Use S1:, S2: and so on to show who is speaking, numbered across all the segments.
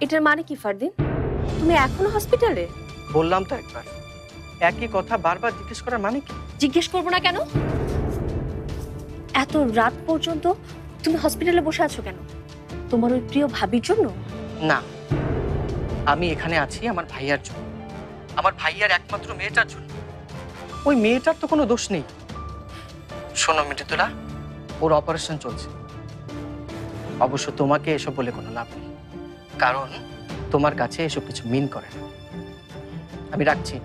S1: এটার মানে কি ফারদিন? তুমি এখনো হসপিটালে?
S2: বললাম তো একবার, একই কথা বারবার জিজ্ঞেস করার মানে কি?
S1: জিজ্ঞেস করবো না কেন? এত রাত পর্যন্ত তুমি হসপিটালে বসে আছো কেন? তোমার ওই প্রিয় ভাবির জন্য?
S2: না, আমি এখানে আছি আমার ভাইয়ার জন্য, আমার ভাইয়ার একমাত্র মেয়েটার জন্য। ওই মেয়েটার তো কোনো দোষ নেই। শোনো মৃদুলা, ওর অপারেশন চলছে। অবশ্য তোমাকে এসব বলে কোনো লাভ নেই, কারণ তোমার কাছে এসব কিছু মিন করে না। আমি রাখছি।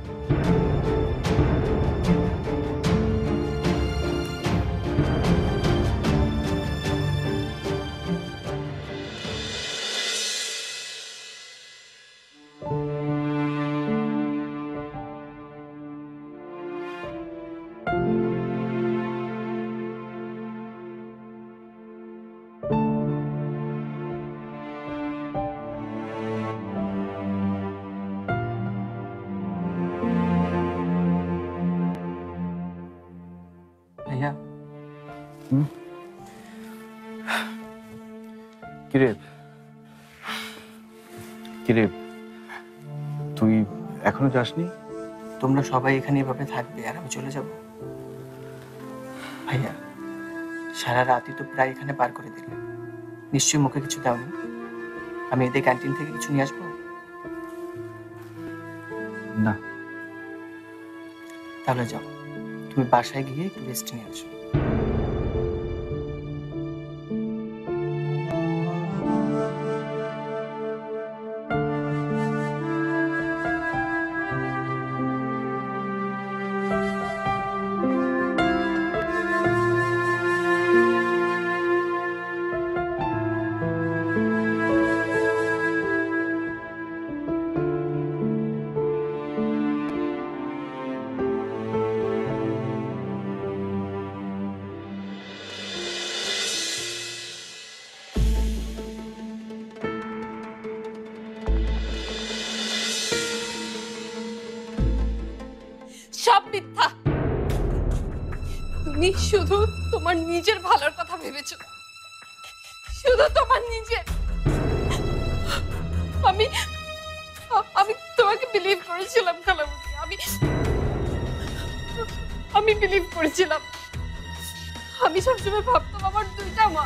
S2: ভাইয়া,
S3: কিরে কিরে, তুই এখনো যাসনি?
S2: তোমরা সবাই এখানে এভাবে থাকবে আর আমি চলে যাব? ভাইয়া, সারা রাতই তো প্রায় এখানে পার করে দিলে, নিশ্চয়ই মুখে কিছু দাওনি। আমি এদের ক্যান্টিন থেকে কিছু নিয়ে আসবো?
S3: না।
S2: তাহলে যাও, তুমি বাসায় গিয়ে একটু রেস্ট নিয়ে আসো।
S4: সব মিথ্যা। তুমি শুধু তোমার নিজের ভালোর কথা ভেবেছো, শুধু তোমার নিজের। আমি আমি তোমাকে বিলিভ করেছিলাম কালামতি, আমি বিলিভ করেছিলাম। আমি সবসময় ভাবতাম আমার দুইটা মা।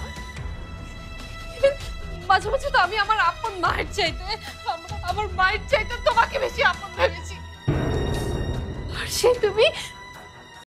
S4: মাঝে মাঝে তো আমি আমার আপন মায়ের চাইতে, আমার মায়ের চাইতে তোমাকে বেশি আপন ভেবেছি। আর সেই তুমি